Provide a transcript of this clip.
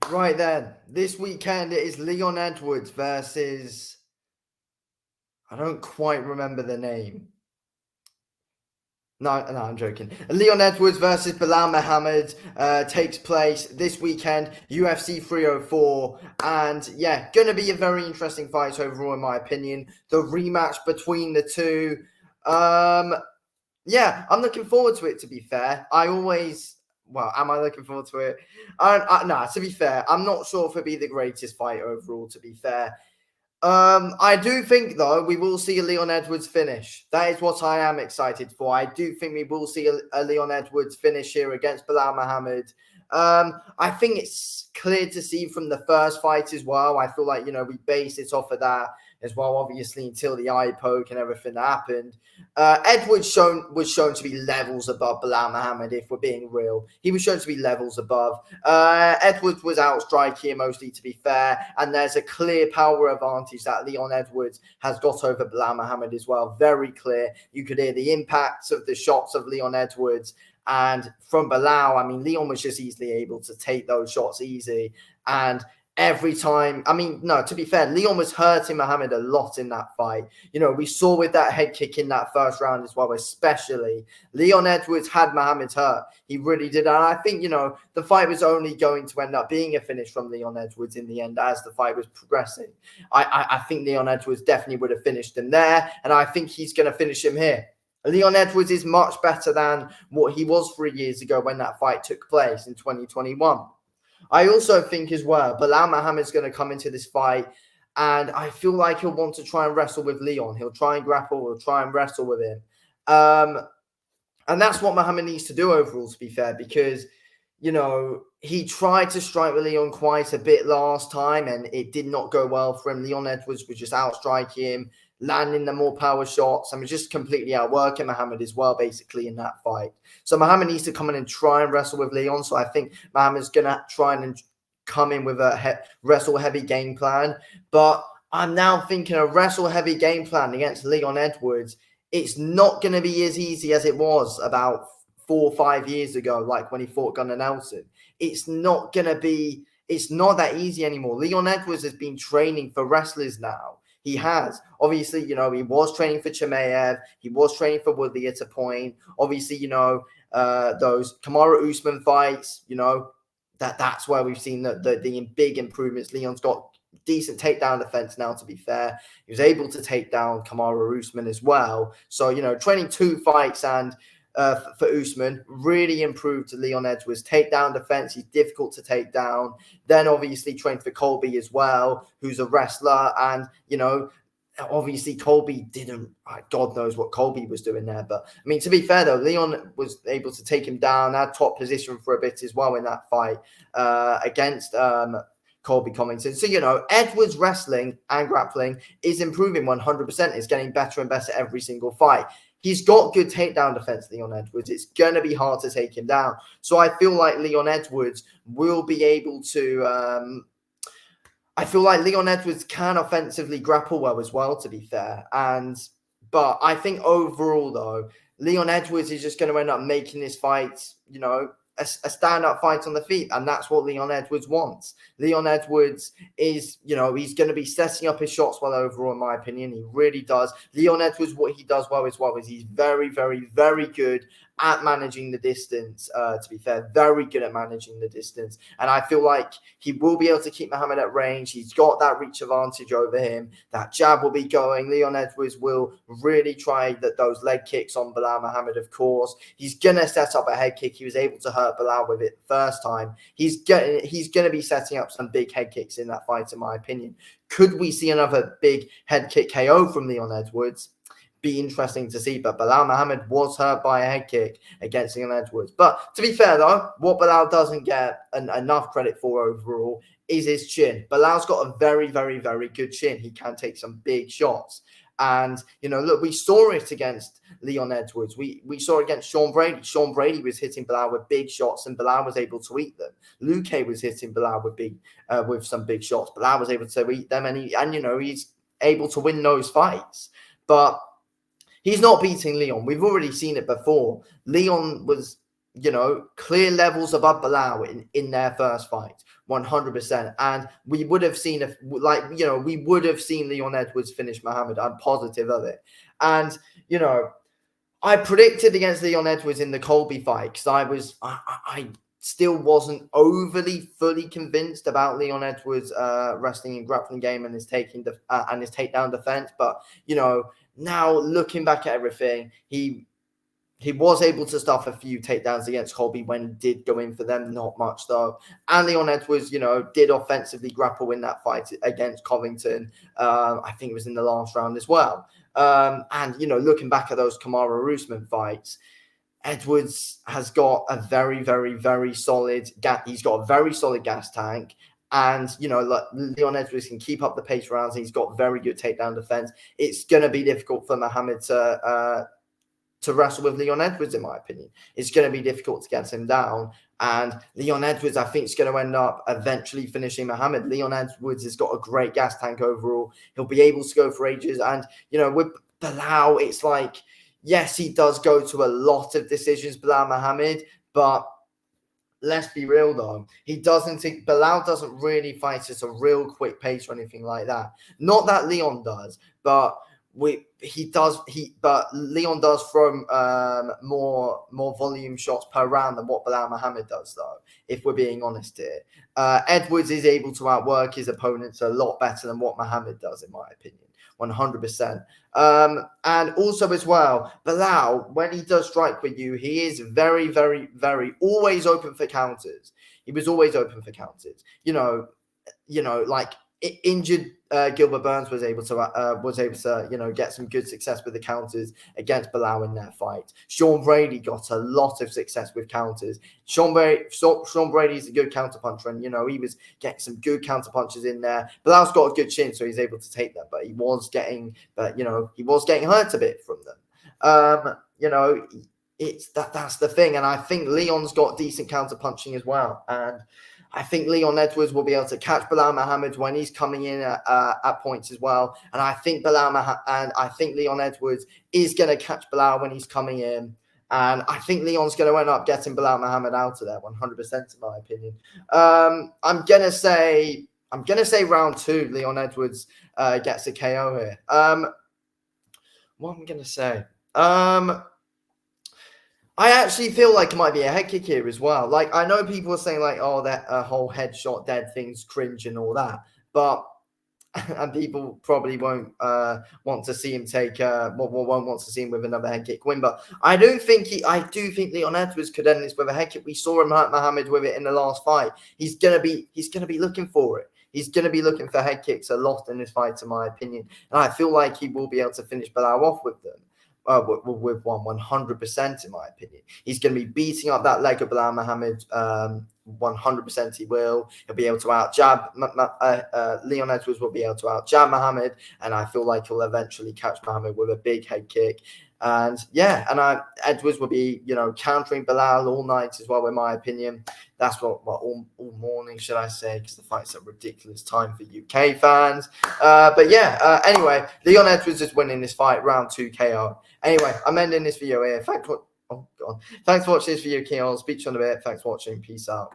Right then, this weekend it is Leon Edwards versus, I don't quite remember the name. No, I'm joking. Leon Edwards versus Belal Muhammed takes place this weekend, UFC 304. And yeah, going to be a very interesting fight overall, in my opinion. The rematch between the two. Yeah, I'm looking forward to it, to be fair. Am I looking forward to it? Nah, to be fair, I'm not sure if it'll be the greatest fight overall, to be fair. I do think, though, we will see a Leon Edwards finish. That is what I am excited for. I do think we will see a Leon Edwards finish here against Belal Muhammad. I think it's clear to see from the first fight as well. I feel like, we base it off of that as well, obviously, until the eye poke and everything that happened. Edwards was shown to be levels above Belal Muhammad, if we're being real. He was shown to be levels above. Edwards was outstriking here mostly, to be fair, and there's a clear power advantage that Leon Edwards has got over Belal Muhammad as well. Very clear. You could hear the impacts of the shots of Leon Edwards. And from Belal, I mean, Leon was just easily able to take those shots easy. And every time, no, to be fair, Leon was hurting Muhammad a lot in that fight. We saw with that head kick in that first round as well, especially. Leon Edwards had Muhammad hurt. He really did. And I think, the fight was only going to end up being a finish from Leon Edwards in the end as the fight was progressing. I think Leon Edwards definitely would have finished him there. And I think he's going to finish him here. Leon Edwards is much better than what he was 3 years ago when that fight took place in 2021. I also think as well, Belal Muhammad's going to come into this fight, and I feel like he'll want to try and wrestle with Leon. He'll try and grapple, he'll try and wrestle with him. And that's what Muhammad needs to do overall, to be fair, because, he tried to strike with Leon quite a bit last time, and it did not go well for him. Leon Edwards was just outstriking him, landing the more power shots, and was just completely outworking Muhammad as well, basically, in that fight. So Muhammad needs to come in and try and wrestle with Leon. So I think Muhammad's going to try and come in with a wrestle-heavy game plan. But I'm now thinking a wrestle-heavy game plan against Leon Edwards, it's not going to be as easy as it was about 4 or 5 years ago, like when he fought Gunnar Nelson. It's not that easy anymore. Leon Edwards has been training for wrestlers now. He has. Obviously, he was training for Chimaev. He was training for Woodley at a point. Obviously, those Kamaru Usman fights, that's where we've seen the big improvements. Leon's got decent takedown defense now, to be fair. He was able to take down Kamaru Usman as well. So, training 2 fights and for Usman really improved to Leon Edwards' takedown defense. He's difficult to take down. Then obviously trained for Colby as well, who's a wrestler. And, obviously Colby didn't, God knows what Colby was doing there. But to be fair though, Leon was able to take him down, had top position for a bit as well in that fight against Colby Covington. So, Edwards' wrestling and grappling is improving 100%. It's getting better and better every single fight. He's got good takedown defense, Leon Edwards. It's going to be hard to take him down. So I feel like Leon Edwards will be able to... I feel like Leon Edwards can offensively grapple well as well, to be fair. But I think overall, though, Leon Edwards is just going to end up making this fight, a stand-up fight on the feet, and that's what Leon Edwards wants. Leon Edwards is, he's going to be setting up his shots well overall, in my opinion. He really does. Leon Edwards, what he does well is he's very, very, very good at managing the distance, to be fair. Very good at managing the distance. And I feel like he will be able to keep Muhammad at range. He's got that reach advantage over him. That jab will be going. Leon Edwards will really try those leg kicks on Belal Muhammad, of course. He's going to set up a head kick. He was able to hurt Belal with it first time. He's going to be setting up some big head kicks in that fight, in my opinion. Could we see another big head kick KO from Leon Edwards? Be interesting to see, but Belal Muhammad was hurt by a head kick against Leon Edwards. But to be fair, though, what Belal doesn't get enough credit for overall is his chin. Belal's got a very, very, very good chin. He can take some big shots. And, look, we saw it against Leon Edwards. We saw it against Sean Brady. Sean Brady was hitting Belal with big shots, and Belal was able to eat them. Luque was hitting Belal with some big shots. Belal was able to eat them, and he's able to win those fights. But he's not beating Leon. We've already seen it before. Leon was clear levels above Belal in their first fight, 100%. And we would have seen we would have seen Leon Edwards finish Muhammad. I'm positive of it. And I predicted against Leon Edwards in the Colby fight because I still wasn't overly fully convinced about Leon Edwards' wrestling and grappling game and his takedown defense. But now looking back at everything, he was able to stuff a few takedowns against Colby when he did go in for them, not much though. And Leon Edwards, did offensively grapple in that fight against Covington. I think it was in the last round as well. And looking back at those Kamaru Usman fights, Edwards has got a very, very, very solid he's got a very solid gas tank. And, Leon Edwards can keep up the pace rounds. He's got very good takedown defense. It's going to be difficult for Muhammad to wrestle with Leon Edwards, in my opinion. It's going to be difficult to get him down. And Leon Edwards, I think, is going to end up eventually finishing Muhammad. Leon Edwards has got a great gas tank overall. He'll be able to go for ages. And, with Belal, it's like, yes, he does go to a lot of decisions, Belal Muhammad, but let's be real though. Belal doesn't really fight at a real quick pace or anything like that. Not that Leon does, but Leon does throw more volume shots per round than what Belal Muhammad does, though, if we're being honest here. Edwards is able to outwork his opponents a lot better than what Muhammad does, in my opinion. 100%. And also as well, Belal, when he does strike with you, he is very, very, very always open for counters. He was always open for counters. Like injured Gilbert Burns was able to get some good success with the counters against Belal in that fight. Sean Brady got a lot of success with counters. Sean Brady's a good counter puncher, and he was getting some good counter punches in there. Belal's got a good chin, so he's able to take that, but he was getting hurt a bit from them. That's the thing, and I think Leon's got decent counter punching as well, and I think Leon Edwards will be able to catch Belal Muhammad when he's coming in at points as well. And I think Leon Edwards is going to catch Belal when he's coming in. And I think Leon's going to end up getting Belal Muhammad out of there 100%, in my opinion. I'm going to say round 2, Leon Edwards gets a KO here. What am I going to say? I actually feel like it might be a head kick here as well. Like, I know people are saying like, oh, that whole headshot dead thing's cringe and all that, but and people probably won't want to see him won't want to see him with another head kick win. But I do think Leon Edwards could end this with a head kick. We saw him hurt Muhammad with it in the last fight. He's gonna be looking for it. He's going to be looking for head kicks a lot in this fight, in my opinion. And I feel like he will be able to finish Belal off with them. With 100%, in my opinion. He's going to be beating up that leg of Belal Muhammad. 100% he will. He'll be able to out-jab. Leon Edwards will be able to out-jab Muhammad, and I feel like he'll eventually catch Muhammad with a big head kick. And Edwards will be, countering Belal all night as well, in my opinion. That's what all morning, should I say, because the fight's at a ridiculous time for UK fans. Anyway, Leon Edwards is winning this fight, round 2 KO. Anyway, I'm ending this video here. Thanks for watching this video, Keon. I'll speak to you in a bit. Thanks for watching. Peace out.